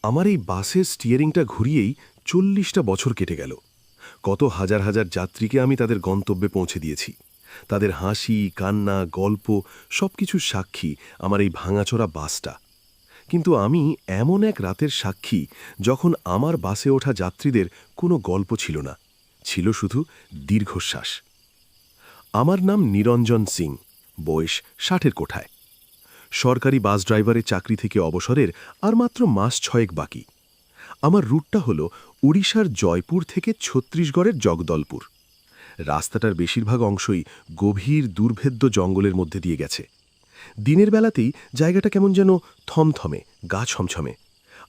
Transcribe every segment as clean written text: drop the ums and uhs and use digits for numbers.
আমার এই বাসের স্টিয়ারিংটা ঘুরিয়েই ৪০টা বছর কেটে গেল। কত হাজার হাজার যাত্রীকে আমি তাদের গন্তব্যে পৌঁছে দিয়েছি। তাদের হাসি, কান্না, গল্প সবকিছুর সাক্ষী আমার এই ভাঙাচোরা বাসটা। কিন্তু আমি এমন এক রাতের সাক্ষী যখন আমার বাসে ওঠা যাত্রীদের কোনো গল্প ছিল না, ছিল শুধু দীর্ঘশ্বাস। আমার নাম নিরঞ্জন সিং, বয়স ৬০-এর কোঠায়। সরকারি বাস ড্রাইভারের চাকরি থেকে অবসরের আর মাত্র মাস ৬ বাকি। আমার রুটটা হল উড়িষ্যার জয়পুর থেকে ছত্তিশগড়ের জগদলপুর। রাস্তাটার বেশিরভাগ অংশই গভীর দুর্ভেদ্য জঙ্গলের মধ্যে দিয়ে গেছে। দিনের বেলাতেই জায়গাটা কেমন যেন থমথমে, গা ছমছমে।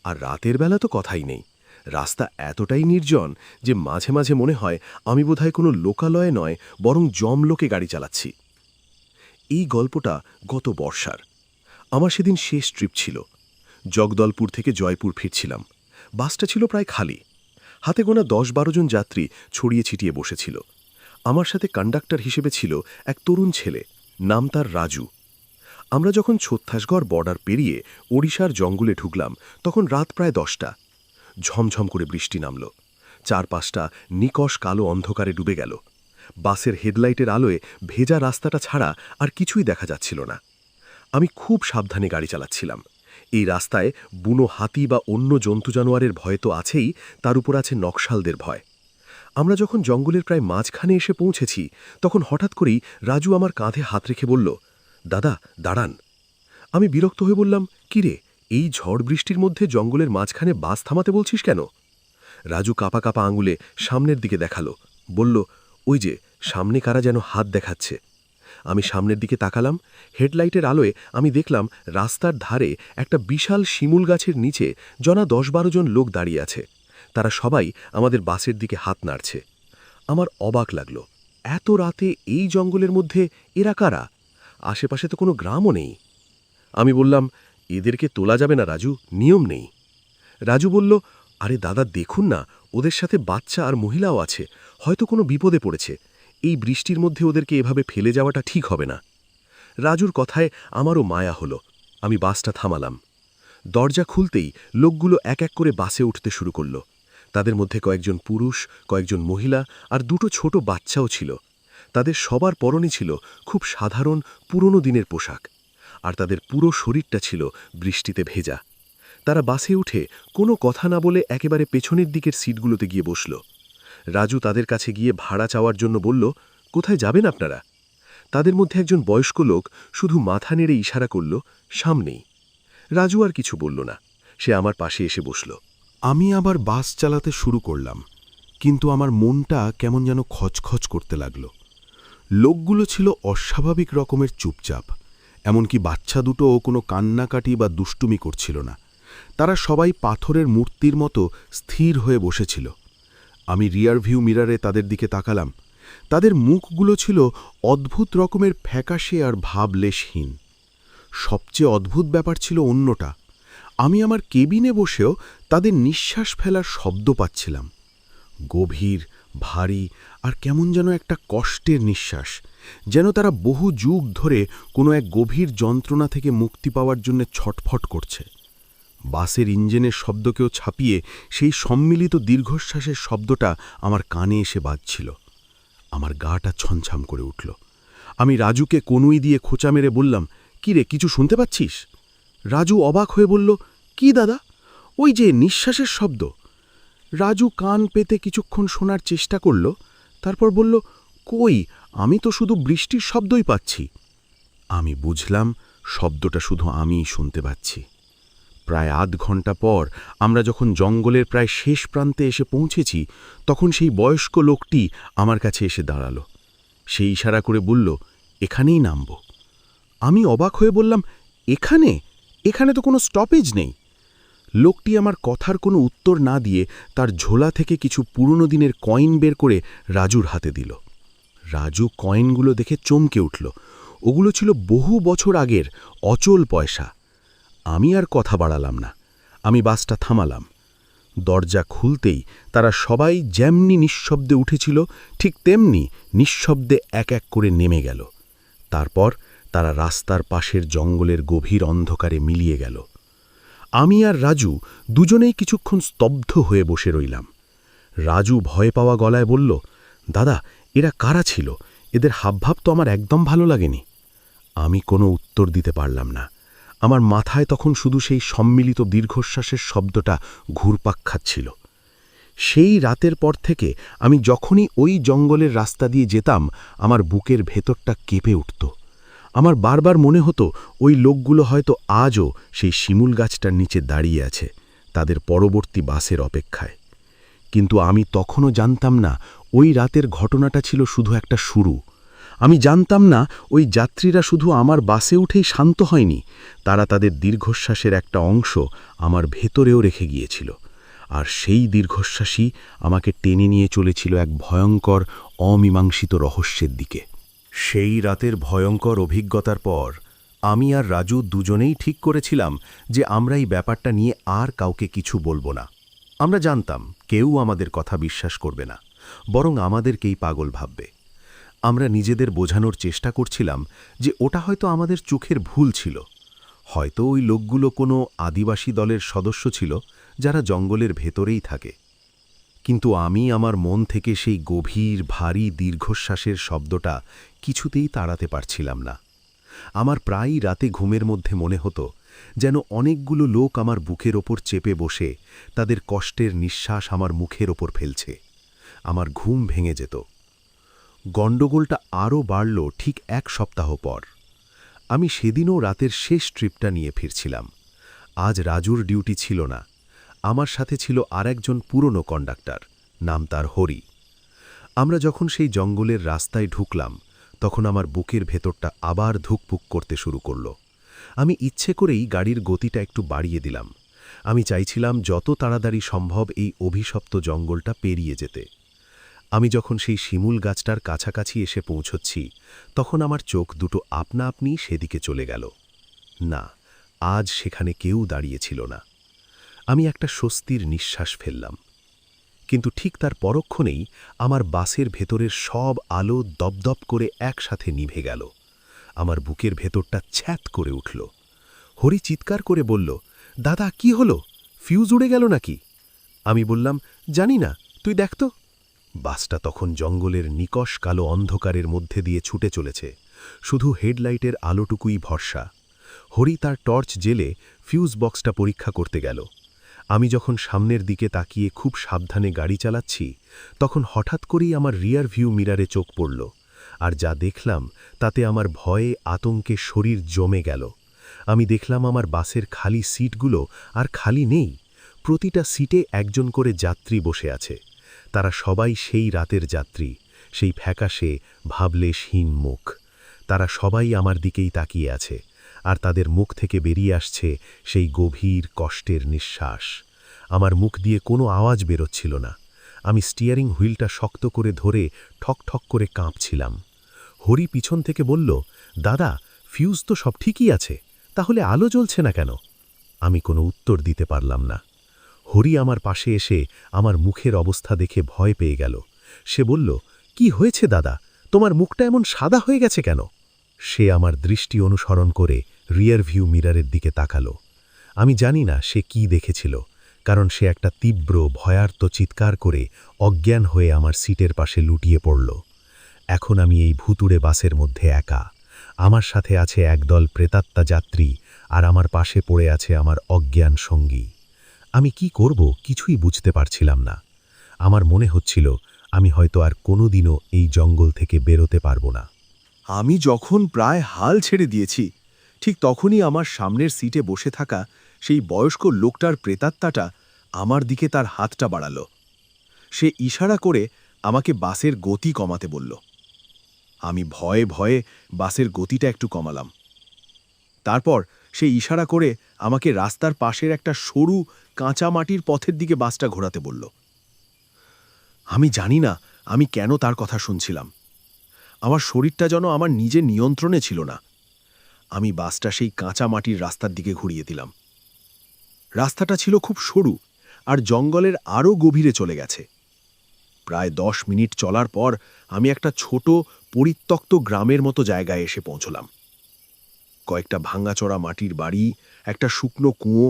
আর রাতের বেলা তো কথাই নেই। রাস্তা এতটাই নির্জন যে মাঝে মাঝে মনে হয় আমি বোধহয় কোনো লোকালয়ে নয়, বরং জমলোকে গাড়ি চালাচ্ছি। এই গল্পটা গত বর্ষার। আমার সেদিন শেষ ট্রিপ ছিল। জগদলপুর থেকে জয়পুর ফিরছিলাম। বাসটা ছিল প্রায় খালি। হাতে গোনা ১০-১২ জন যাত্রী ছড়িয়ে ছিটিয়ে বসেছিল। আমার সাথে কন্ডাক্টর হিসেবে ছিল এক তরুণ ছেলে, নাম তার রাজু। আমরা যখন ছত্তিশগড় বর্ডার পেরিয়ে ওড়িশার জঙ্গলে ঢুকলাম, তখন রাত প্রায় ১০টা। ঝমঝম করে বৃষ্টি নামল। চারপাশটা নিকষ কালো অন্ধকারে ডুবে গেল। বাসের হেডলাইটের আলোয় ভেজা রাস্তাটা ছাড়া আর কিছুই দেখা যাচ্ছিল না। আমি খুব সাবধানে গাড়ি চালাচ্ছিলাম। এই রাস্তায় বুনো হাতি বা অন্য জন্তু জানোয়ারের ভয় তো আছেই, তার উপর আছে নকশালদের ভয়। আমরা যখন জঙ্গলের প্রায় মাঝখানে এসে পৌঁছেছি, তখন হঠাৎ করেই রাজু আমার কাঁধে হাত রেখে বলল, দাদা দাঁড়ান। আমি বিরক্ত হয়ে বললাম, কিরে, এই ঝড় বৃষ্টির মধ্যে জঙ্গলের মাঝখানে বাস থামাতে বলছিস কেন? রাজু কাঁপা কাঁপা আঙুলে সামনের দিকে দেখালো, বলল, ওই যে সামনে কারা যেন হাত দেখাচ্ছে। আমি সামনের দিকে তাকালাম। হেডলাইটের আলোয় আমি দেখলাম রাস্তার ধারে একটা বিশাল শিমুল গাছের নিচে ১০-১২ জন লোক দাঁড়িয়ে আছে। তারা সবাই আমাদের বাসের দিকে হাত নাড়ছে। আমার অবাক লাগল, এত রাতে এই জঙ্গলের মধ্যে এরা কারা? আশেপাশে তো কোনো গ্রামও নেই। আমি বললাম, এদেরকে তোলা যাবে না রাজু, নিয়ম নেই। রাজু বলল, আরে দাদা দেখুন না, ওদের সাথে বাচ্চা আর মহিলাও আছে, হয়তো কোনো বিপদে পড়েছে। এই বৃষ্টির মধ্যে ওদেরকে এভাবে ফেলে যাওয়াটা ঠিক হবে না। রাজুর কথায় আমারও মায়া হলো। আমি বাসটা থামালাম। দরজা খুলতেই লোকগুলো এক এক করে বাসে উঠতে শুরু করল। তাদের মধ্যে কয়েকজন পুরুষ, কয়েকজন মহিলা আর দুটো ছোট বাচ্চাও ছিল। তাদের সবার পরনে ছিল খুব সাধারণ পুরনো দিনের পোশাক, আর তাদের পুরো শরীরটা ছিল বৃষ্টিতে ভেজা। তারা বাসে উঠে কোনো কথা না বলে একেবারে পেছনের দিকের সিটগুলোতে গিয়ে বসল। রাজু তাদের কাছে গিয়ে ভাড়া চাওয়ার জন্য বলল, কোথায় যাবেন আপনারা? তাদের মধ্যে একজন বয়স্ক লোক শুধু মাথা নেড়ে ইশারা করল, সামনেই। রাজু আর কিছু বলল না, সে আমার পাশে এসে বসল। আমি আবার বাস চালাতে শুরু করলাম, কিন্তু আমার মনটা কেমন যেন খচখচ করতে লাগল। লোকগুলো ছিল অস্বাভাবিক রকমের চুপচাপ, এমনকি বাচ্চা দুটোও কোনো কান্নাকাটি বা দুষ্টুমি করছিল না। তারা সবাই পাথরের মূর্তির মতো স্থির হয়ে বসেছিল। আমি রিয়ারভিউ মিরারে তাদের দিকে তাকালাম। তাদের মুখগুলো ছিল অদ্ভুত রকমের ফ্যাকাশে আর ভাবলেশহীন। সবচেয়ে অদ্ভুত ব্যাপার ছিল অন্যটা। আমি আমার কেবিনে বসেও তাদের নিঃশ্বাস ফেলার শব্দ পাচ্ছিলাম। গভীর, ভারী আর কেমন যেন একটা কষ্টের নিঃশ্বাস, যেন তারা বহু যুগ ধরে কোনো এক গভীর যন্ত্রণা থেকে মুক্তি পাওয়ার জন্য ছটফট করছে। বাসের ইঞ্জিনের শব্দকেও ছাপিয়ে সেই সম্মিলিত দীর্ঘশ্বাসের শব্দটা আমার কানে এসে বাজছিল। আমার গাটা ছমছম করে উঠল। আমি রাজুকে কনুই দিয়ে খোঁচা মেরে বললাম, কি রে, কিছু শুনতে পাচ্ছিস? রাজু অবাক হয়ে বলল, কি দাদা? ওই যে নিঃশ্বাসের শব্দ। রাজু কান পেতে কিছুক্ষণ শোনার চেষ্টা করল, তারপর বলল, কই, আমি তো শুধু বৃষ্টির শব্দই পাচ্ছি। আমি বুঝলাম শব্দটা শুধু আমিই শুনতে পাচ্ছি। প্রায় আধ ঘন্টা পর আমরা যখন জঙ্গলের প্রায় শেষ প্রান্তে এসে পৌঁছেছি, তখন সেই বয়স্ক লোকটি আমার কাছে এসে দাঁড়াল। সে ইশারা করে বলল, এখানেই নামব। আমি অবাক হয়ে বললাম, এখানে? এখানে তো কোনো স্টপেজ নেই। লোকটি আমার কথার কোনো উত্তর না দিয়ে তার ঝোলা থেকে কিছু পুরনো দিনের কয়েন বের করে রাজুর হাতে দিল। রাজু কয়েনগুলো দেখে চমকে উঠল। ওগুলো ছিল বহু বছর আগের অচল পয়সা। আমি আর কথা বাড়ালাম না। আমি বাসটা থামালাম। দরজা খুলতেই তারা সবাই যেমনি নিঃশব্দে উঠেছিল, ঠিক তেমনি নিঃশব্দে এক এক করে নেমে গেল। তারপর তারা রাস্তার পাশের জঙ্গলের গভীর অন্ধকারে মিলিয়ে গেল। আমি আর রাজু দুজনেই কিছুক্ষণ স্তব্ধ হয়ে বসে রইলাম। রাজু ভয় পাওয়া গলায় বলল, দাদা, এরা কারা ছিল? এদের হাবভাব তো আমার একদম ভালো লাগেনি। আমি কোনো উত্তর দিতে পারলাম না। আমার মাথায় তখন শুধু সেই সম্মিলিত দীর্ঘশ্বাসের শব্দটা ঘুরপাক খাচ্ছিল। সেই রাতের পর থেকে আমি যখনই ওই জঙ্গলের রাস্তা দিয়ে যেতাম, আমার বুকের ভেতরটা কেঁপে উঠত। আমার বারবার মনে হতো ওই লোকগুলো হয়তো আজও সেই শিমুল গাছটার নিচে দাঁড়িয়ে আছে, তাদের পরবর্তী বাসের অপেক্ষায়। কিন্তু আমি তখনও জানতাম না ওই রাতের ঘটনাটা ছিল শুধু একটা শুরু। আমি জানতাম না ওই যাত্রীরা শুধু আমার বাসে উঠেই শান্ত হয়নি, তারা তাদের দীর্ঘশ্বাসের একটা অংশ আমার ভেতরেও রেখে গিয়েছিল। আর সেই দীর্ঘশ্বাসই আমাকে টেনে নিয়ে চলেছিল এক ভয়ঙ্কর অমীমাংসিত রহস্যের দিকে। সেই রাতের ভয়ঙ্কর অভিজ্ঞতার পর আমি আর রাজু দুজনেই ঠিক করেছিলাম যে আমরা এই ব্যাপারটা নিয়ে আর কাউকে কিছু বলবো না। আমরা জানতাম কেউ আমাদের কথা বিশ্বাস করবে না, বরং আমাদেরকেই পাগল ভাববে। আমরা নিজেদের বোঝানোর চেষ্টা করছিলাম যে ওটা হয়তো আমাদের চোখের ভুল ছিল। হয়তো ওই লোকগুলো কোনো আদিবাসী দলের সদস্য ছিল যারা জঙ্গলের ভেতরেই থাকে। কিন্তু আমি আমার মন থেকে সেই গভীর ভারী দীর্ঘশ্বাসের শব্দটা কিছুতেই তাড়াতে পারছিলাম না। আমার প্রায়ই রাতে ঘুমের মধ্যে মনে হতো যেন অনেকগুলো লোক আমার বুকের ওপর চেপে বসে তাদের কষ্টের নিঃশ্বাস আমার মুখের ওপর ফেলছে। আমার ঘুম ভেঙে যেত। গণ্ডগোলটা আরও বাড়ল ঠিক 1 সপ্তাহ পর। আমি সেদিনও রাতের শেষ ট্রিপটা নিয়ে ফিরছিলাম। আজ রাজুর ডিউটি ছিল না। আমার সাথে ছিল আরেকজন পুরনো কন্ডাক্টর, নাম তার হরি। আমরা যখন সেই জঙ্গলের রাস্তায় ঢুকলাম, তখন আমার বুকের ভেতরটা আবার ধুকপুক করতে শুরু করল। আমি ইচ্ছে করেই গাড়ির গতিটা একটু বাড়িয়ে দিলাম। আমি চাইছিলাম যত তাড়াতাড়ি সম্ভব এই অভিশপ্ত জঙ্গলটা পেরিয়ে যেতে। আমি যখন সেই শিমুল গাছটার কাছাকাছি এসে পৌঁছচ্ছি, তখন আমার চোখ দুটো আপনা আপনি সেদিকে চলে গেল। না, আজ সেখানে কেউ দাঁড়িয়েছিল না। আমি একটা স্বস্তির নিঃশ্বাস ফেললাম। কিন্তু ঠিক তার পরক্ষণেই আমার বাসের ভেতরের সব আলো দপদপ করে একসাথে নিভে গেল। আমার বুকের ভেতরটা ছ্যাত করে উঠল। হরি চিৎকার করে বলল, দাদা, কি হলো? ফিউজ উড়ে গেল নাকি? আমি বললাম, জানি না, তুই দেখ তো। বাসটা তখন জঙ্গলের নিকষ কালো অন্ধকারের মধ্যে দিয়ে ছুটে চলেছে, শুধু হেডলাইটের আলোটুকুই ভরসা। হরি তার টর্চ জেলে ফিউজ বক্সটা পরীক্ষা করতে গেল। আমি যখন সামনের দিকে তাকিয়ে খুব সাবধানে গাড়ি চালাচ্ছি, তখন হঠাৎ করেই আমার রিয়ার ভিউ মিরারে চোখ পড়ল। আর যা দেখলাম তাতে আমার ভয়ে আতঙ্কে শরীর জমে গেল। আমি দেখলাম আমার বাসের খালি সিটগুলো আর খালি নেই। প্রতিটা সিটে একজন করে যাত্রী বসে আছে। তারা সবাই সেই রাতের যাত্রী, সেই ফ্যাকাশে ভাবলেশহীন মুখ। তারা সবাই আমার দিকেই তাকিয়ে আছে, আর তাদের মুখ থেকে বেরিয়ে আসছে সেই গভীর কষ্টের নিঃশ্বাস। আমার মুখ দিয়ে কোনো আওয়াজ বেরোচ্ছিল না। আমি স্টিয়ারিং হুইলটা শক্ত করে ধরে ঠক ঠক করে কাঁপছিলাম। হরি পিছন থেকে বলল, দাদা, ফিউজ তো সব ঠিকই আছে, তাহলে আলো জ্বলছে না কেন? আমি কোনো উত্তর দিতে পারলাম না। হরি আমার পাশে এসে আমার মুখের অবস্থা দেখে ভয় পেয়ে গেল। সে বলল, কি হয়েছে দাদা, তোমার মুখটা এমন সাদা হয়ে গেছে কেন? সে আমার দৃষ্টি অনুসরণ করে রিয়ার ভিউ মিরারের দিকে তাকালো। আমি জানি না সে কি দেখেছিল, কারণ সে একটা তীব্র ভয়ার্ত চিৎকার করে অজ্ঞান হয়ে আমার সিটের পাশে লুটিয়ে পড়ল। এখন আমি এই ভুতুড়ে বাসের মধ্যে একা। আমার সাথে আছে একদল প্রেতাত্মা যাত্রী, আর আমার পাশে পড়ে আছে আমার অজ্ঞান সঙ্গী। আমি কি করব কিছুই বুঝতে পারছিলাম না। আমার মনে হচ্ছিল আমি হয়তো আর কোনোদিনও এই জঙ্গল থেকে বেরোতে পারবো না। আমি যখন প্রায় হাল ছেড়ে দিয়েছি, ঠিক তখনই আমার সামনের সিটে বসে থাকা সেই বয়স্ক লোকটার প্রেতাত্মাটা আমার দিকে তার হাতটা বাড়ালো। সে ইশারা করে আমাকে বাসের গতি কমাতে বলল। আমি ভয়ে ভয়ে বাসের গতিটা একটু কমালাম। তারপর সে ইশারা করে আমাকে রাস্তার পাশের একটা সরু কাঁচা মাটির পথের দিকে বাসটা ঘোরাতে বলল। আমি জানি না আমি কেন তার কথা শুনছিলাম। আমার শরীরটা যেন আমার নিজের নিয়ন্ত্রণে ছিল না। আমি বাসটা সেই কাঁচা মাটির রাস্তার দিকে ঘুরিয়ে দিলাম। রাস্তাটা ছিল খুব সরু আর জঙ্গলের আরও গভীরে চলে গেছে। প্রায় 10 মিনিট চলার পর আমি একটা ছোট পরিত্যক্ত গ্রামের মতো জায়গায় এসে পৌঁছলাম। কয়েকটা ভাঙাচোরা মাটির বাড়ি, একটা শুকনো কুঁয়ো,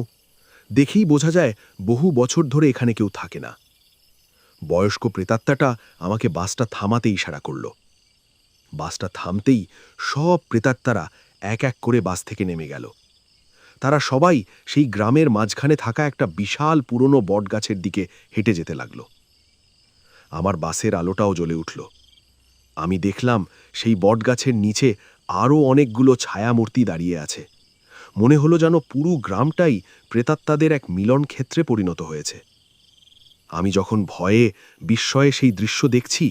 দেখেই বোঝা যায় বহু বছর ধরে এখানে কেউ থাকে না। বয়স্ক প্রেতাত্মাটা আমাকে বাসটা থামাতে ইশারা করল। বাসটা থামতেই সব প্রেতাত্মারা এক এক করে বাস থেকে নেমে গেল। তারা সবাই সেই গ্রামের মাঝখানে থাকা একটা বিশাল পুরনো বটগাছের দিকে হেঁটে যেতে লাগল। আমার বাসের আলোটাও জ্বলে উঠল। আমি দেখলাম সেই বটগাছের নিচে আরও অনেকগুলো ছায়ামূর্তি দাঁড়িয়ে আছে। মনে হলো যেন পুরো গ্রামটাই প্রেতাত্মাদের এক মিলন ক্ষেত্রে পরিণত হয়েছে। আমি যখন ভয়ে বিস্ময়ে সেই দৃশ্য দেখছি,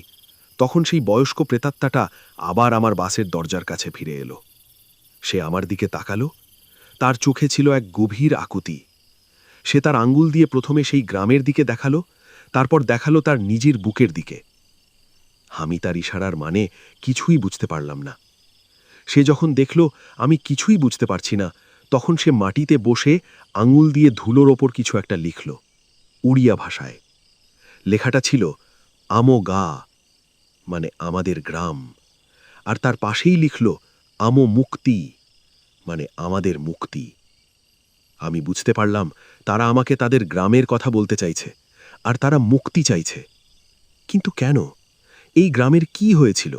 তখন সেই বয়স্ক প্রেতাত্মাটা আবার আমার বাসের দরজার কাছে ফিরে এলো। সে আমার দিকে তাকালো। তার চোখে ছিল এক গভীর আকুতি। সে তার আঙ্গুল দিয়ে প্রথমে সেই গ্রামের দিকে দেখালো, তারপর দেখালো তার নিজের বুকের দিকে। আমি তার ইশারার মানে কিছুই বুঝতে পারলাম না। সে যখন দেখল আমি কিছুই বুঝতে পারছি না, তখন সে মাটিতে বসে আঙুল দিয়ে ধুলোর ওপর কিছু একটা লিখল, উড়িয়া ভাষায়। লেখাটা ছিল আমো গা, মানে আমাদের গ্রাম। আর তার পাশেই লিখল আমো মুক্তি, মানে আমাদের মুক্তি। আমি বুঝতে পারলাম তারা আমাকে তাদের গ্রামের কথা বলতে চাইছে, আর তারা মুক্তি চাইছে। কিন্তু কেন? এই গ্রামের কি হয়েছিল,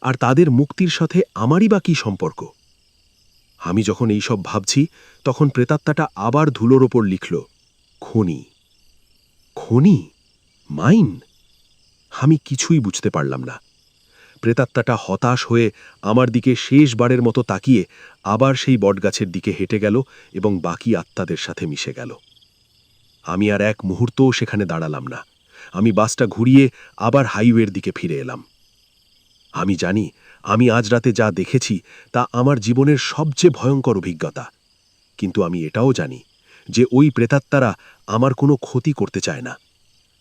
আর তাদের মুক্তির সাথে আমারই বা কি সম্পর্ক? আমি যখন এইসব ভাবছি, তখন প্রেতাত্মাটা আবার ধুলোর ওপর লিখল, খনি। খনি? মাইন? আমি কিছুই বুঝতে পারলাম না। প্রেতাত্মাটা হতাশ হয়ে আমার দিকে শেষবারের মতো তাকিয়ে আবার সেই বটগাছের দিকে হেঁটে গেল এবং বাকি আত্মাদের সাথে মিশে গেল। আমি আর এক মুহূর্তও সেখানে দাঁড়ালাম না। আমি বাসটা ঘুরিয়ে আবার হাইওয়ের দিকে ফিরে এলাম। আমি জানি আমি আজ রাতে যা দেখেছি তা আমার জীবনের সবচেয়ে ভয়ঙ্কর অভিজ্ঞতা। কিন্তু আমি এটাও জানি যে ওই প্রেতাত্মারা আমার কোনো ক্ষতি করতে চায় না।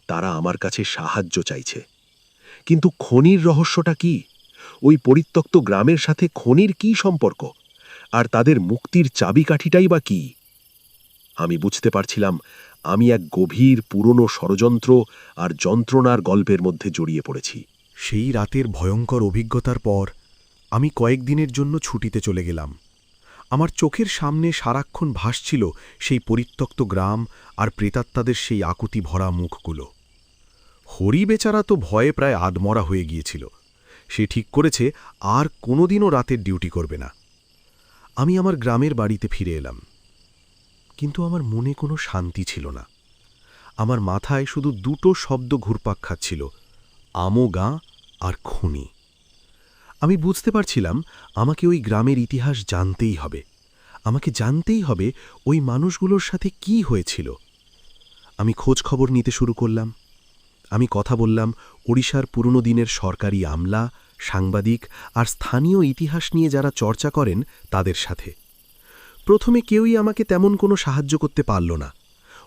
তারা আমার কাছে সাহায্য চাইছে। কিন্তু খনির রহস্যটা কি? ওই পরিত্যক্ত গ্রামের সাথে খনির কি সম্পর্ক? আর তাদের মুক্তির চাবিকাঠিটাই বা কি? আমি বুঝতে পারছিলাম আমি এক গভীর পুরনো ষড়যন্ত্র আর যন্ত্রণার গল্পের মধ্যে জড়িয়ে পড়েছি। সেই রাতের ভয়ঙ্কর অভিজ্ঞতার পর আমি কয়েকদিনের জন্য ছুটিতে চলে গেলাম। আমার চোখের সামনে সারাক্ষণ ভাসছিল সেই পরিত্যক্ত গ্রাম আর প্রেতাত্মাদের সেই আকুতি ভরা মুখগুলো। হরি বেচারা তো ভয়ে প্রায় আধমরা হয়ে গিয়েছিল। সে ঠিক করেছে আর কোনোদিনও রাতের ডিউটি করবে না। আমি আমার গ্রামের বাড়িতে ফিরে এলাম, কিন্তু আমার মনে কোনো শান্তি ছিল না। আমার মাথায় শুধু দুটো শব্দ ঘুরপাক খাচ্ছিল, আমো গাঁ আর খনি। আমি বুঝতে পারছিলাম আমাকে ওই গ্রামের ইতিহাস জানতেই হবে। আমাকে জানতেই হবে ওই মানুষগুলোর সাথে কি হয়েছিল। আমি খোঁজ খবর নিতে শুরু করলাম। আমি কথা বললাম ওড়িশার পুরনো দিনের সরকারি আমলা, সাংবাদিক আর স্থানীয় ইতিহাস নিয়ে যারা চর্চা করেন তাদের সাথে। প্রথমে কেউই আমাকে তেমন কোনো সাহায্য করতে পারল না।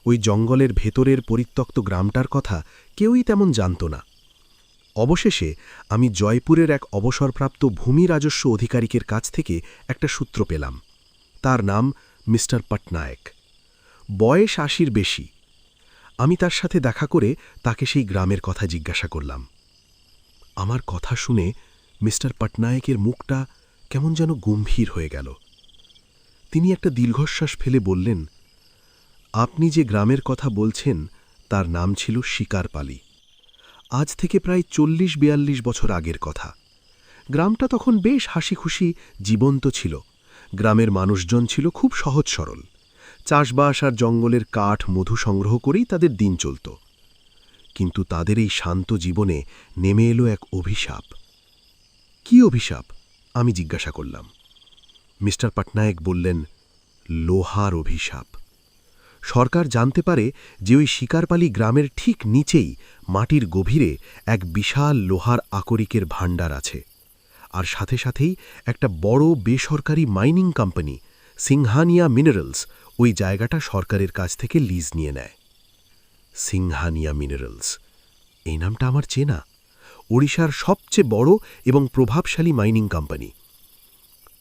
ওই জঙ্গলের ভেতরের পরিত্যক্ত গ্রামটার কথা কেউই তেমন জানত না। অবশেষে আমি জয়পুরের এক অবসরপ্রাপ্ত ভূমি রাজস্ব অধিকারিকের কাছ থেকে একটা সূত্র পেলাম। তার নাম মিস্টার পটনায়ক। বয়স ৮০-র বেশি। আমি তার সাথে দেখা করে তাকে সেই গ্রামের কথা জিজ্ঞাসা করলাম। আমার কথা শুনে মিস্টার পটনায়কের মুখটা কেমন যেন গম্ভীর হয়ে গেল। তিনি একটা দীর্ঘশ্বাস ফেলে বললেন, আপনি যে গ্রামের কথা বলছেন তার নাম ছিল শিকারপালি। আজ থেকে প্রায় ৪০-৪২ বছর আগের কথা। গ্রামটা তখন বেশ হাসিখুশি জীবন্ত ছিল। গ্রামের মানুষজন ছিল খুব সহজ সরল। চাষবাস আর জঙ্গলের কাঠ মধু সংগ্রহ করেই তাদের দিন চলত। কিন্তু তাদের এই শান্ত জীবনে নেমে এলো এক অভিশাপ। কি অভিশাপ? আমি জিজ্ঞাসা করলাম। মিস্টার পটনায়ক বললেন, লোহার অভিশাপ। সরকার জানতে পারে যে ওই শিকারপালি গ্রামের ঠিক নিচেই মাটির গভীরে এক বিশাল লোহার আকরিকের ভাণ্ডার আছে। আর সাথে সাথেই একটা বড় বেসরকারি মাইনিং কোম্পানি সিংহানিয়া মিনারেলস ওই জায়গাটা সরকারের কাছ থেকে লিজ নিয়ে নেয়। সিংহানিয়া মিনারেলস, এই নামটা আমার চেনা। ওড়িশার সবচেয়ে বড় এবং প্রভাবশালী মাইনিং কোম্পানি।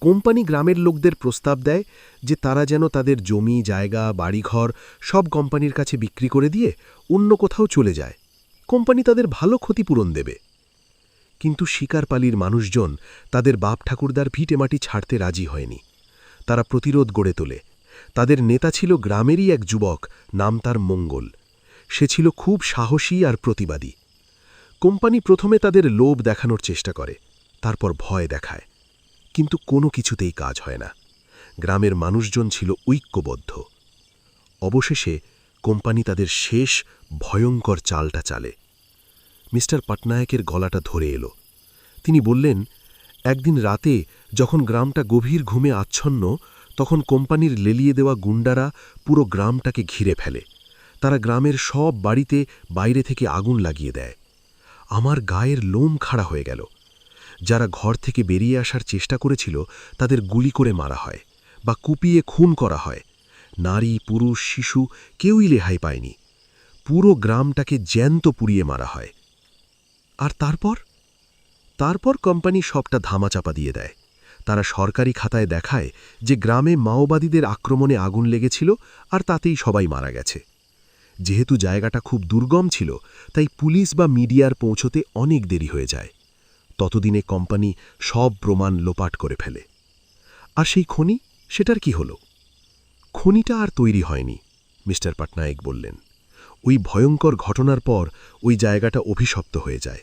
কোম্পানি গ্রামের লোকদের প্রস্তাব দেয় যে তারা যেন তাদের জমি, জায়গা, বাড়িঘর সব কোম্পানির কাছে বিক্রি করে দিয়ে অন্য কোথাও চলে যায়। কোম্পানি তাদের ভালো ক্ষতিপূরণ দেবে। কিন্তু শিকারপালির মানুষজন তাদের বাপ ঠাকুরদার ভিটেমাটি ছাড়তে রাজি হয়নি। তারা প্রতিরোধ গড়ে তোলে। তাদের নেতা ছিল গ্রামেরই এক যুবক, নাম তার মঙ্গল। সে ছিল খুব সাহসী আর প্রতিবাদী। কোম্পানি প্রথমে তাদের লোভ দেখানোর চেষ্টা করে, তারপর ভয় দেখায়, কিন্তু কোনো কিছুতেই কাজ হয় না। গ্রামের মানুষজন ছিল ঐক্যবদ্ধ। অবশেষে কোম্পানি তাদের শেষ ভয়ঙ্কর চালটা চালে। মিস্টার পটনায়কের গলাটা ধরে এলো। তিনি বললেন, একদিন রাতে যখন গ্রামটা গভীর ঘুমে আচ্ছন্ন, তখন কোম্পানির লেলিয়ে দেওয়া গুন্ডারা পুরো গ্রামটাকে ঘিরে ফেলে। তারা গ্রামের সব বাড়িতে বাইরে থেকে আগুন লাগিয়ে দেয়। আমার গায়ের লোম খাড়া হয়ে গেল। যারা ঘর থেকে বেরিয়ে আসার চেষ্টা করেছিল তাদের গুলি করে মারা হয় বা কুপিয়ে খুন করা হয়। নারী, পুরুষ, শিশু কেউই রেহাই পায়নি। পুরো গ্রামটাকে জ্যান্ত পুড়িয়ে মারা হয়। আর তারপর কোম্পানি সবটা ধামাচাপা দিয়ে দেয়। তারা সরকারি খাতায় দেখায় যে গ্রামে মাওবাদীদের আক্রমণে আগুন লেগেছিল আর তাতেই সবাই মারা গেছে। যেহেতু জায়গাটা খুব দুর্গম ছিল, তাই পুলিশ বা মিডিয়ার পৌঁছতে অনেক দেরি হয়ে যায়। ততদিনে কোম্পানি সব প্রমাণ লোপাট করে ফেলে। আর সেই খনি, সেটার কি হলো? খনিটা আর তৈরি হয়নি, মিস্টার পটনায়ক বললেন। ওই ভয়ঙ্কর ঘটনার পর ওই জায়গাটা অভিশপ্ত হয়ে যায়।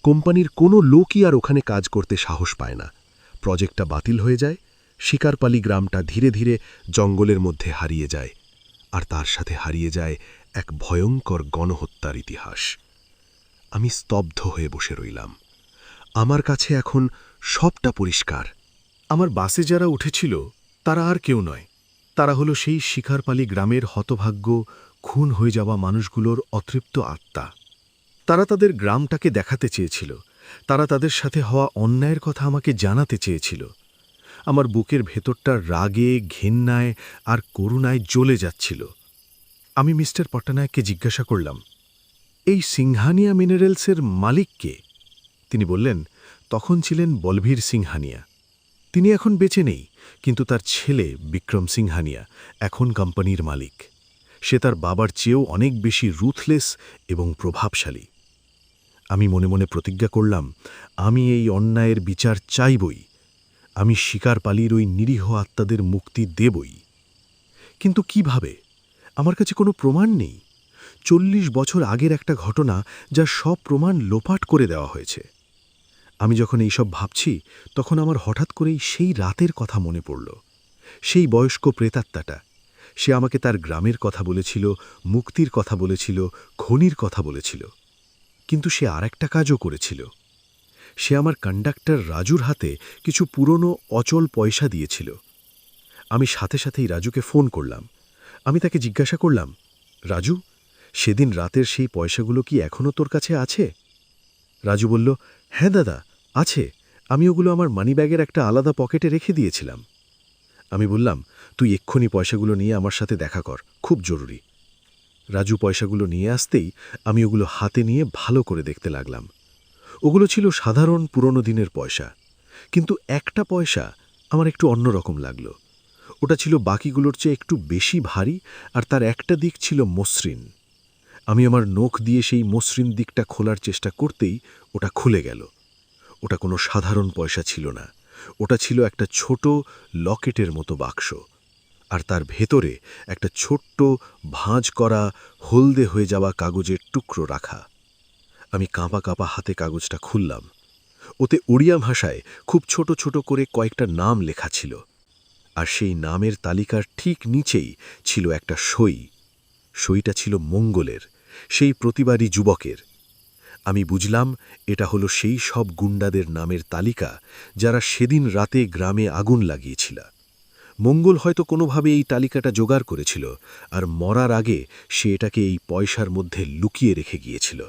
কোম্পানির কোনো লোকই আর ওখানে কাজ করতে সাহস পায় না। প্রজেক্টটা বাতিল হয়ে যায়। শিকারপালি গ্রামটা ধীরে ধীরে জঙ্গলের মধ্যে হারিয়ে যায়। আর তার সাথে হারিয়ে যায় এক ভয়ঙ্কর গণহত্যার ইতিহাস। আমি স্তব্ধ হয়ে বসে রইলাম। আমার কাছে এখন সবটা পরিষ্কার। আমার বাসে যারা উঠেছিল তারা আর কেউ নয়, তারা হলো সেই শিকারপালি গ্রামের হতভাগ্য, খুন হয়ে যাওয়া মানুষগুলোর অতৃপ্ত আত্মা। তারা তাদের গ্রামটাকে দেখাতে চেয়েছিল, তারা তাদের সাথে হওয়া অন্যায়ের কথা আমাকে জানাতে চেয়েছিল। আমার বুকের ভেতরটা রাগে, ঘেন্নায় আর করুণায় জ্বলে যাচ্ছিল। আমি মিস্টার পটনায়ককে জিজ্ঞাসা করলাম, এই সিংহানিয়া মিনারেলসের মালিক কে? তিনি বললেন, তখন ছিলেন বলভীর সিংহানিয়া। তিনি এখন বেঁচে নেই, কিন্তু তার ছেলে বিক্রম সিংহানিয়া এখন কোম্পানির মালিক। সে তার বাবার চেয়েও অনেক বেশি রুথলেস এবং প্রভাবশালী। আমি মনে মনে প্রতিজ্ঞা করলাম, আমি এই অন্যায়ের বিচার চাইবই। আমি শিকারপালির ওই নিরীহ আত্মাদের মুক্তি দেবই। কিন্তু কিভাবে? আমার কাছে কোনো প্রমাণ নেই। 40 বছর আগের একটা ঘটনা, যা সব প্রমাণ লোপাট করে দেওয়া হয়েছে। আমি যখন এইসব ভাবছি, তখন আমার হঠাৎ করেই সেই রাতের কথা মনে পড়ল। সেই বয়স্ক প্রেতাত্মাটা, সে আমাকে তার গ্রামের কথা বলেছিল, মুক্তির কথা বলেছিল, খনির কথা বলেছিল। কিন্তু সে আর একটা কাজও করেছিল। সে আমার কন্ডাক্টর রাজুর হাতে কিছু পুরনো অচল পয়সা দিয়েছিল। আমি সাথে সাথেই রাজুকে ফোন করলাম। আমি তাকে জিজ্ঞাসা করলাম, রাজু, সেদিন রাতের সেই পয়সাগুলো কি এখনও তোর কাছে আছে? রাজু বলল, হ্যাঁ দাদা, আছে। আমি ওগুলো আমার মানিব্যাগের একটা আলাদা পকেটে রেখে দিয়েছিলাম। আমি বললাম, তুই এক্ষুনি পয়সাগুলো নিয়ে আমার সাথে দেখা কর, খুব জরুরি। রাজু পয়সাগুলো নিয়ে আসতেই আমি ওগুলো হাতে নিয়ে ভালো করে দেখতে লাগলাম। ওগুলো ছিল সাধারণ পুরনো দিনের পয়সা, কিন্তু একটা পয়সা আমার একটু অন্যরকম লাগলো। ওটা ছিল বাকিগুলোর চেয়ে একটু বেশি ভারী, আর তার একটা দিক ছিল মসৃণ। আমি আমার নখ দিয়ে সেই মসৃণ দিকটা খোলার চেষ্টা করতেই ওটা খুলে গেল। ওটা কোনো সাধারণ পয়সা ছিল না, ওটা ছিল একটা ছোট লকেটের মতো বাক্স, আর তার ভেতরে একটা ছোট্ট ভাঁজ করা হলদে হয়ে যাওয়া কাগজের টুকরো রাখা। আমি কাঁপা কাঁপা হাতে কাগজটা খুললাম। ওতে ওড়িয়া ভাষায় খুব ছোট ছোট করে কয়েকটা নাম লেখা ছিল, আর সেই নামের তালিকার ঠিক নিচেই ছিল একটা সই। সইটা ছিল মঙ্গলের, সেই প্রতিবারী যুবকের। আমি বুঝলাম এটা হলো সেই সব গুন্ডাদের নামের তালিকা যারা সেদিন রাতে গ্রামে আগুন লাগিয়েছিল। মঙ্গল হয়তো কোনোভাবে এই তালিকাটা জোগাড় করেছিল, আর মরার আগে সে এটাকে এই পয়সার মধ্যে লুকিয়ে রেখে গিয়েছিল।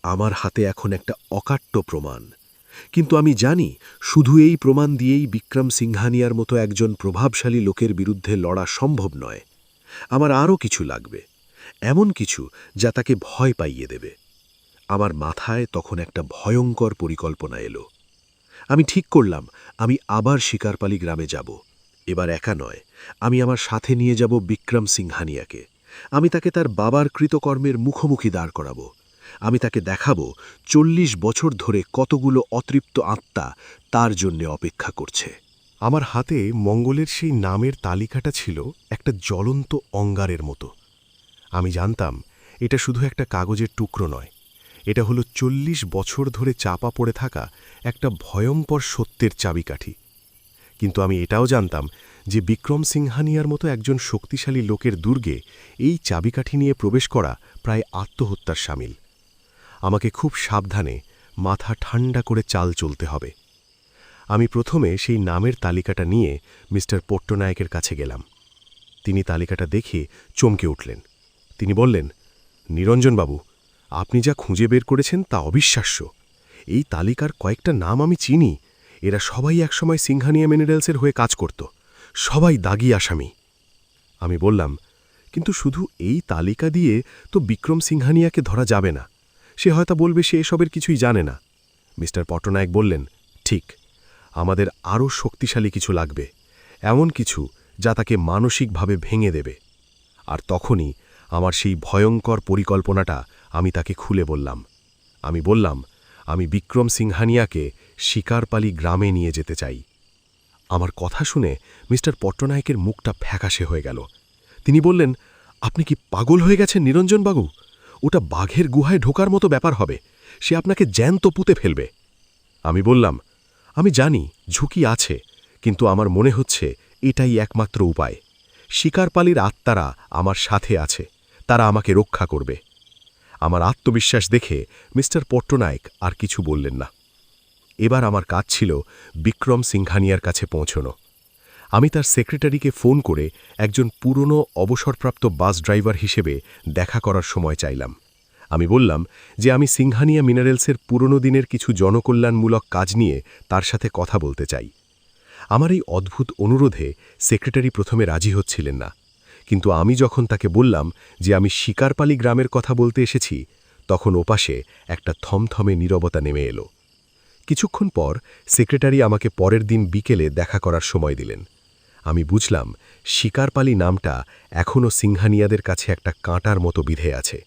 আমার হাতে এখন একটা অকাট্য প্রমাণ, কিন্তু আমি জানি শুধু এই প্রমাণ দিয়েই বিক্রম সিংহানিয়ার মতো একজন প্রভাবশালী লোকের বিরুদ্ধে লড়া সম্ভব নয়। আমার আরও কিছু লাগবে, এমন কিছু যা তাকে ভয় পাইয়ে দেবে। আমার মাথায় তখন একটা ভয়ঙ্কর পরিকল্পনা এলো। আমি ঠিক করলাম আমি আবার শিকারপালি গ্রামে যাব। এবার একা নয়, আমি আমার সাথে নিয়ে যাব বিক্রম সিংহানিয়াকে। আমি তাকে তার বাবার কৃতকর্মের মুখোমুখি দাঁড় করাবো। আমি তাকে দেখাবো 40 বছর ধরে কতগুলো অতৃপ্ত আত্মা তার জন্যে অপেক্ষা করছে। আমার হাতে মঙ্গলের সেই নামের তালিকাটা ছিল একটা জ্বলন্ত অঙ্গারের মতো। আমি জানতাম এটা শুধু একটা কাগজের টুকরো নয়, এটা হলো ৪০ বছর ধরে চাপা পড়ে থাকা একটা ভয়ঙ্কর সত্যের চাবিকাঠি। কিন্তু আমি এটাও জানতাম যে বিক্রম সিংহানিয়ার মতো একজন শক্তিশালী লোকের দুর্গে এই চাবিকাঠি নিয়ে প্রবেশ করা প্রায় আত্মহত্যার শামিল। আমাকে খুব সাবধানে, মাথা ঠান্ডা করে চাল চলতে হবে। আমি প্রথমে সেই নামের তালিকাটা নিয়ে মিস্টার পট্টনায়কের কাছে গেলাম। তিনি তালিকাটা দেখে চমকে উঠলেন। তিনি বললেন, নিরঞ্জনবাবু, আপনি যা খুঁজে বের করেছেন তা অবিশ্বাস্য। এই তালিকার কয়েকটা নাম আমি চিনি। এরা সবাই একসময় সিংহানিয়া মিনারেলসের হয়ে কাজ করত, সবাই দাগি আসামি। আমি বললাম, কিন্তু শুধু এই তালিকা দিয়ে তো বিক্রম সিংহানিয়াকে ধরা যাবে না। সে হয়তো বলবে সে এসবের কিছুই জানে না। মিস্টার পট্টনায়ক বললেন, ঠিক, আমাদের আরও শক্তিশালী কিছু লাগবে, এমন কিছু যা তাকে মানসিকভাবে ভেঙে দেবে। আর তখনই আমার সেই ভয়ঙ্কর পরিকল্পনাটা আমি তাকে খুলে বললাম। আমি বললাম, আমি বিক্রম সিংহানিয়াকে শিকারপালি গ্রামে নিয়ে যেতে চাই। আমার কথা শুনে মিস্টার পট্টনায়কের মুখটা ফ্যাকাশে হয়ে গেল। তিনি বললেন, আপনি কি পাগল হয়ে গেছেন নিরঞ্জনবাবু? ওটা বাঘের গুহায় ঢোকার মতো ব্যাপার হবে। সে আপনাকে জ্যান্ত পুঁতে ফেলবে। আমি বললাম, আমি জানি ঝুঁকি আছে, কিন্তু আমার মনে হচ্ছে এটাই একমাত্র উপায়। শিকারপালির আত্মারা আমার সাথে আছে, তারা আমাকে রক্ষা করবে। আমার আত্মবিশ্বাস দেখে মিস্টার পট্টনায়ক আর কিছু বললেন না। এবার আমার কাজ ছিল বিক্রম সিংহানিয়ার কাছে পৌঁছনো। আমি তার সেক্রেটারিকে ফোন করে একজন পুরনো অবসরপ্রাপ্ত বাস ড্রাইভার হিসেবে দেখা করার সময় চাইলাম। আমি বললাম যে আমি সিংহানিয়া মিনারেলসের পুরনো দিনের কিছু জনকল্যাণমূলক কাজ নিয়ে তার সাথে কথা বলতে চাই। আমার এই অদ্ভুত অনুরোধে সেক্রেটারি প্রথমে রাজি হচ্ছিলেন না, কিন্তু আমি যখন তাকে বললাম যে আমি শিকারপালি গ্রামের কথা বলতে এসেছি, তখন ওপাশে একটা থমথমে নীরবতা নেমে এলো। কিছুক্ষণ পর সেক্রেটারি আমাকে পরের দিন বিকেলে দেখা করার সময় দিলেন। আমি বুঝলাম শিকারপালি নামটা এখনও সিংহানিয়াদের কাছে একটা কাঁটার মতো বিধে আছে।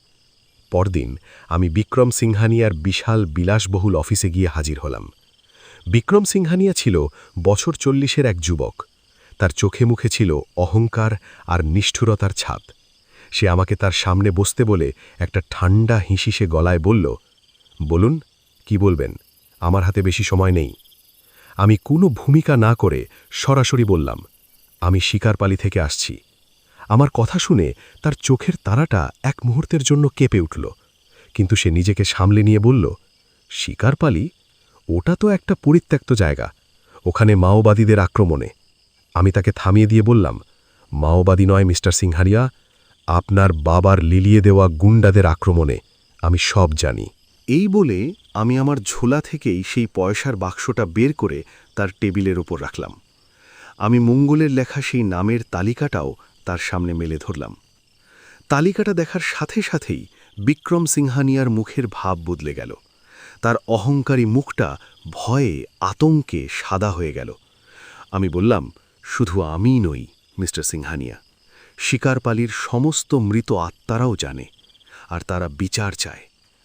পরদিন আমি বিক্রম সিংহানিয়ার বিশাল বিলাসবহুল অফিসে গিয়ে হাজির হলাম। বিক্রম সিংহানিয়া ছিল বছর ৪০-এর এক যুবক। তার চোখে মুখে ছিল অহংকার আর নিষ্ঠুরতার ছাপ। সে আমাকে তার সামনে বসতে বলে একটা ঠান্ডা হিসিসে গলায় বলল, বলুন, কি বলবেন? আমার হাতে বেশি সময় নেই। আমি কোনো ভূমিকা না করে সরাসরি বললাম, আমি শিকারপালি থেকে আসছি। আমার কথা শুনে তার চোখের তারাটা এক মুহূর্তের জন্য কেঁপে উঠল, কিন্তু সে নিজেকে সামলে নিয়ে বলল, শিকারপালি? ওটা তো একটা পরিত্যক্ত জায়গা, ওখানে মাওবাদীদের আক্রমণে। আমি তাকে থামিয়ে দিয়ে বললাম, মাওবাদী নয় মিস্টার সিংহানিয়া, আপনার বাবার লিলিয়ে দেওয়া গুন্ডাদের আক্রমণে। আমি সব জানি। এই বলে আমি আমার ঝোলা থেকেই সেই পয়সার বাক্সটা বের করে তার টেবিলের ওপর রাখলাম। আমি মঙ্গলের লেখা সেই নামের তালিকাটাও তার সামনে মেলে ধরলাম। তালিকাটা দেখার সাথে সাথেই বিক্রম সিংহানিয়ার মুখের ভাব বদলে গেল। তার অহংকারী মুখটা ভয়ে, আতঙ্কে সাদা হয়ে গেল। আমি বললাম, শুধু আমিই নই মিস্টার সিংহানিয়া, শিকারপালির সমস্ত মৃত আত্মারাও জানে, আর তারা বিচার চায়,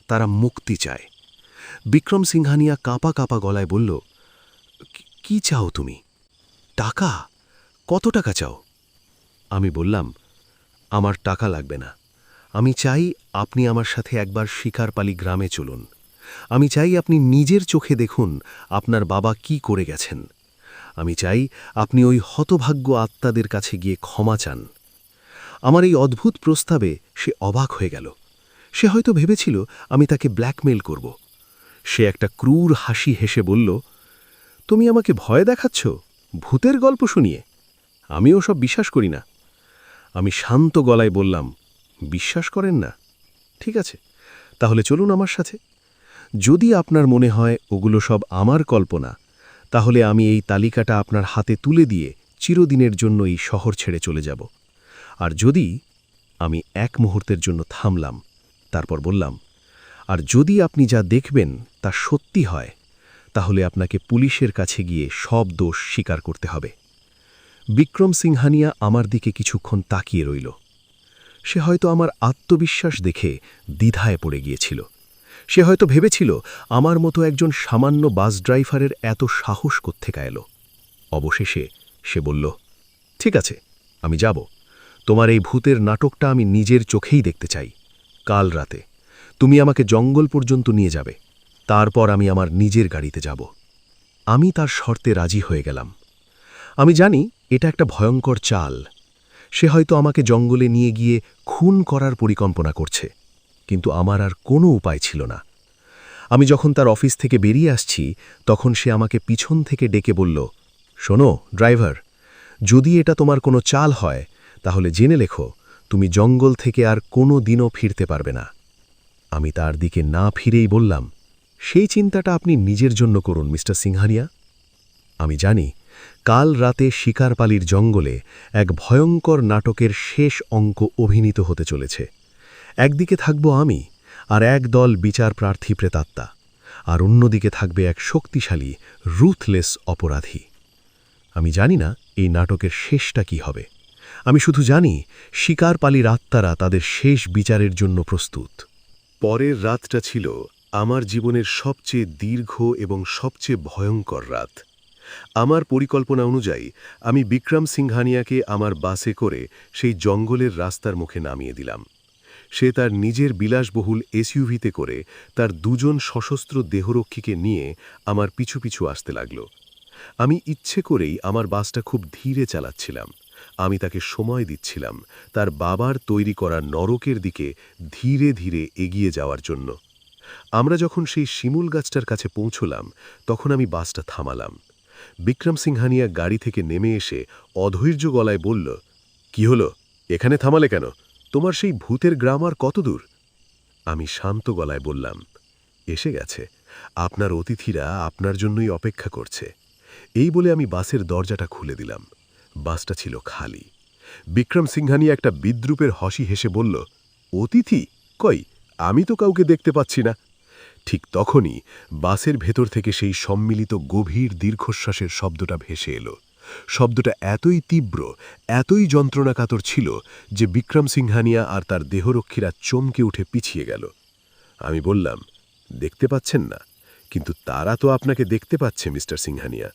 তারা মুক্তি চায়। বিক্রম সিংহানিয়া কাঁপা কাঁপা গলায় বলল, কি চাও তুমি? টাকা? কত টাকা চাও? আমি বললাম, আমার টাকা লাগবে না। আমি চাই আপনি আমার সাথে একবার শিকারপালি গ্রামে চলুন। আমি চাই আপনি নিজের চোখে দেখুন আপনার বাবা কি করে গেছেন। আমি চাই আপনি ওই হতভাগ্য আত্মাদের কাছে গিয়ে ক্ষমা চান। আমার এই অদ্ভুত প্রস্তাবে সে অবাক হয়ে গেল। সে হয়তো ভেবেছিল আমি তাকে ব্ল্যাকমেইল করব। সে একটা ক্রূর হাসি হেসে বলল, তুমি আমাকে ভয় দেখাচ্ছ ভূতের গল্প শুনিয়ে? আমিও সব বিশ্বাস করি না। আমি শান্ত গলায় বললাম, বিশ্বাস করেন না? ঠিক আছে, তাহলে চলুন আমার সাথে। যদি আপনার মনে হয় ওগুলো সব আমার কল্পনা, তাহলে আমি এই তালিকাটা আপনার হাতে তুলে দিয়ে চিরদিনের জন্য এই শহর ছেড়ে চলে যাব। আর যদি, আমি এক মুহূর্তের জন্য থামলাম, তারপর বললাম, আর যদি আপনি যা দেখবেন তা সত্যি হয়, তাহলে আপনাকে পুলিশের কাছে গিয়ে সব দোষ স্বীকার করতে হবে। বিক্রম সিংহানিয়া আমার দিকে কিছুক্ষণ তাকিয়ে রইল। সে হয়তো আমার আত্মবিশ্বাস দেখে দ্বিধায় পড়ে গিয়েছিল। সে হয়তো ভেবেছিল আমার মতো একজন সামান্য বাস ড্রাইভারের এত সাহস কোত্থেকে এলো। অবশেষে সে বলল, ঠিক আছে, আমি যাব। তোমার এই ভূতের নাটকটা আমি নিজের চোখেই দেখতে চাই। কাল রাতে তুমি আমাকে জঙ্গল পর্যন্ত নিয়ে যাবে, তারপর আমি আমার নিজের গাড়িতে যাব। আমি তার শর্তে রাজি হয়ে গেলাম। আমি জানি এটা একটা ভয়ঙ্কর চাল। সে হয়তো আমাকে জঙ্গলে নিয়ে গিয়ে খুন করার পরিকল্পনা করছে, কিন্তু আমার আর কোনো উপায় ছিল না। আমি যখন তার অফিস থেকে বেরিয়ে আসছি, তখন সে আমাকে পিছন থেকে ডেকে বলল, শোনো ড্রাইভার, যদি এটা তোমার কোনো চাল হয় তাহলে জেনে লেখো, তুমি জঙ্গল থেকে আর কোনো দিনও ফিরতে পারবে না। আমি তার দিকে না ফিরেই বললাম, সেই চিন্তাটা আপনি নিজের জন্য করুন মিস্টার সিংহানিয়া। আমি জানি কাল রাতে শিকারপালির জঙ্গলে এক ভয়ঙ্কর নাটকের শেষ অঙ্ক অভিনীত হতে চলেছে। একদিকে থাকব আমি আর এক দল বিচার প্রার্থী প্রেতাত্মা, আর অন্যদিকে থাকবে এক শক্তিশালী রুথলেস অপরাধী। আমি জানি না এই নাটকের শেষটা কি হবে। আমি শুধু জানি শিকারপালির আত্মারা তাদের শেষ বিচারের জন্য প্রস্তুত। পরের রাতটা ছিল আমার জীবনের সবচেয়ে দীর্ঘ এবং সবচেয়ে ভয়ঙ্কর রাত। আমার পরিকল্পনা অনুযায়ী আমি বিক্রম সিংহানিয়াকে আমার বাসে করে সেই জঙ্গলের রাস্তার মুখে নামিয়ে দিলাম। সে তার নিজের বিলাসবহুল এসইউভিতে করে তার দুজন সশস্ত্র দেহরক্ষীকে নিয়ে আমার পিছু পিছু আসতে লাগল। আমি ইচ্ছে করেই আমার বাসটা খুব ধীরে চালাচ্ছিলাম। আমি তাকে সময় দিচ্ছিলাম তার বাবার তৈরি করা নরকের দিকে ধীরে ধীরে এগিয়ে যাওয়ার জন্য। আমরা যখন সেই শিমুল গাছটার কাছে পৌঁছলাম, তখন আমি বাসটা থামালাম। বিক্রম সিংহানিয়া গাড়ি থেকে নেমে এসে অধৈর্য গলায় বলল, কি হলো, এখানে থামালে কেন? তোমার সেই ভূতের গ্রাম আর কত দূর? আমি শান্ত গলায় বললাম, এসে গেছে, আপনার অতিথিরা আপনার জন্যই অপেক্ষা করছে। এই বলে আমি বাসের দরজাটা খুলে দিলাম। বাসটা ছিল খালি। বিক্রম সিংহানিয়া একটা বিদ্রূপের হাসি হেসে বলল, অতিথি কই? আমি তো কাউকে দেখতে পাচ্ছি না। ঠিক তখনই বাসের ভেতর থেকে সেই সম্মিলিত গভীর দীর্ঘশ্বাসের শব্দটা ভেসে এলো। শব্দটা এতই তীব্র, এতই যন্ত্রণাকাতর ছিল যে বিক্রম সিংহানিয়া আর তার দেহরক্ষীরা চমকে উঠে পিছিয়ে গেল। আমি বললাম, দেখতে পাচ্ছেন না, কিন্তু তারা তো আপনাকে দেখতে পাচ্ছে মিস্টার সিংহানিয়া।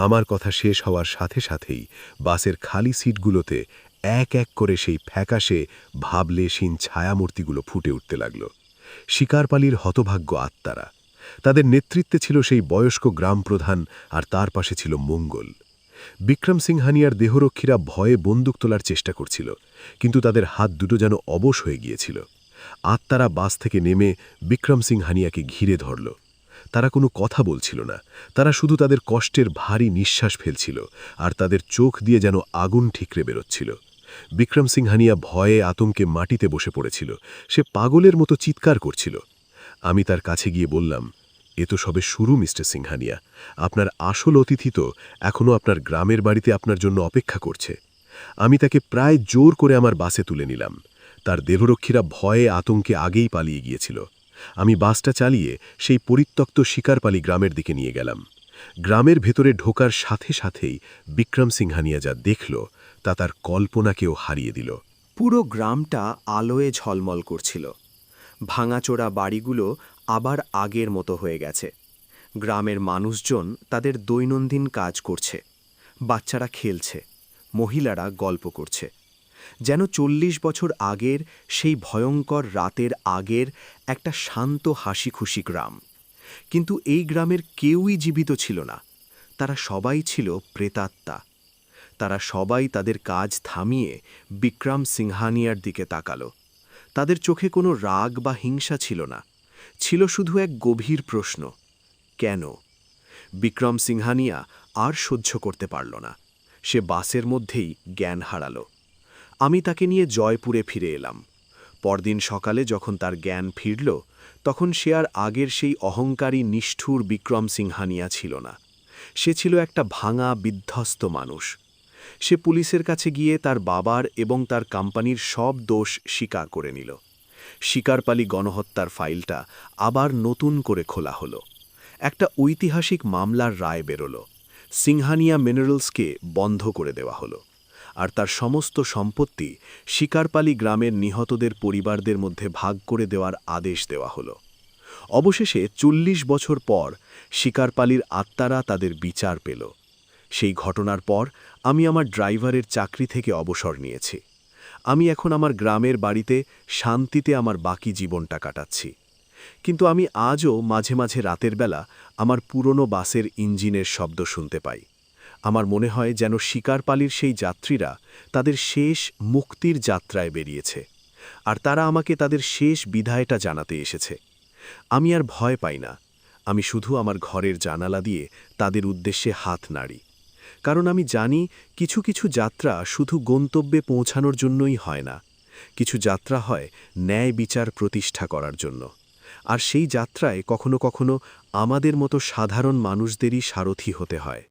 আমার কথা শেষ হওয়ার সাথে সাথেই বাসের খালি সিটগুলোতে এক এক করে সেই ফ্যাকাশে ভাবলেশীন ছায়ামূর্তিগুলো ফুটে উঠতে লাগল। শিকারপালির হতভাগ্য আত্মারা। তাদের নেতৃত্বে ছিল সেই বয়স্ক গ্রাম প্রধান, আর তার পাশে ছিল মঙ্গল। বিক্রম সিংহানিয়ার দেহরক্ষীরা ভয়ে বন্দুক তোলার চেষ্টা করছিল, কিন্তু তাদের হাত দুটো যেন অবশ হয়ে গিয়েছিল। আত্মারা বাস থেকে নেমে বিক্রম সিংহানিয়াকে ঘিরে ধরল। তারা কোনো কথা বলছিল না, তারা শুধু তাদের কষ্টের ভারী নিঃশ্বাস ফেলছিল, আর তাদের চোখ দিয়ে যেন আগুন ঠিকরে বেরোচ্ছিল। বিক্রম সিংহানিয়া ভয়ে আতঙ্কে মাটিতে বসে পড়েছিল। সে পাগলের মতো চিৎকার করছিল। আমি তার কাছে গিয়ে বললাম, এ তো সবে শুরু মিস্টার সিংহানিয়া। আপনার আসল অতিথি তো এখনও আপনার গ্রামের বাড়িতে আপনার জন্য অপেক্ষা করছে। আমি তাকে প্রায় জোর করে আমার বাসে তুলে নিলাম। তার দেহরক্ষীরা ভয়ে আতঙ্কে আগেই পালিয়ে গিয়েছিল। আমি বাসটা চালিয়ে সেই পরিত্যক্ত শিকারপালি গ্রামের দিকে নিয়ে গেলাম। গ্রামের ভেতরে ঢোকার সাথে সাথেই বিক্রম সিংহানিয়া যা দেখল তা তার কল্পনাকেও হারিয়ে দিল। পুরো গ্রামটা আলোয় ঝলমল করছিল। ভাঙাচোরা বাড়িগুলো আবার আগের মতো হয়ে গেছে। গ্রামের মানুষজন তাদের দৈনন্দিন কাজ করছে, বাচ্চারা খেলছে, মহিলারা গল্প করছে। যেন 40 বছর আগের সেই ভয়ঙ্কর রাতের আগের একটা শান্ত হাসি খুশি গ্রাম। কিন্তু এই গ্রামের কেউই জীবিত ছিল না। তারা সবাই ছিল প্রেতাত্মা। তারা সবাই তাদের কাজ থামিয়ে বিক্রম সিংহানিয়ার দিকে তাকালো। তাদের চোখে কোনো রাগ বা হিংসা ছিল না, ছিল শুধু এক গভীর প্রশ্ন, কেন? বিক্রম সিংহানিয়া আর সহ্য করতে পারল না। সে বাসের মধ্যেই জ্ঞান হারালো। আমি তাকে নিয়ে জয়পুরে ফিরে এলাম। পরদিন সকালে যখন তার জ্ঞান ফিরল, তখন সে আর আগের সেই অহংকারী নিষ্ঠুর বিক্রম সিংহানিয়া ছিল না। সে ছিল একটা ভাঙা বিধ্বস্ত মানুষ। সে পুলিশের কাছে গিয়ে তার বাবার এবং তার কোম্পানির সব দোষ স্বীকার করে নিল। শিকারপালি গণহত্যার ফাইলটা আবার নতুন করে খোলা হলো। একটা ঐতিহাসিক মামলার রায় বেরোল। সিংহানিয়া মিনারেলসকে বন্ধ করে দেওয়া হলো, আর তার সমস্ত সম্পত্তি শিকারপালি গ্রামের নিহতদের পরিবারদের মধ্যে ভাগ করে দেওয়ার আদেশ দেওয়া হলো। অবশেষে 40 বছর পর শিকারপালির আত্মারা তাদের বিচার পেল। সেই ঘটনার পর আমি আমার ড্রাইভারের চাকরি থেকে অবসর নিয়েছি। আমি এখন আমার গ্রামের বাড়িতে শান্তিতে আমার বাকি জীবনটা কাটাচ্ছি। কিন্তু আমি আজও মাঝে মাঝে রাতের বেলা আমার পুরনো বাসের ইঞ্জিনের শব্দ শুনতে পাই। আমার মনে হয় যেন শিকারপালির সেই যাত্রীরা তাদের শেষ মুক্তির যাত্রায় বেরিয়েছে, আর তারা আমাকে তাদের শেষ বিদায়টা জানাতে এসেছে। আমি আর ভয় পাই না। আমি শুধু আমার ঘরের জানালা দিয়ে তাদের উদ্দেশ্যে হাত নাড়ি, কারণ আমি জানি কিছু কিছু যাত্রা শুধু গন্তব্যে পৌঁছানোর জন্যই হয় না, কিছু যাত্রা হয় ন্যায় বিচার প্রতিষ্ঠা করার জন্য। আর সেই যাত্রায় কখনো কখনো আমাদের মতো সাধারণ মানুষদেরই সারথি হতে হয়।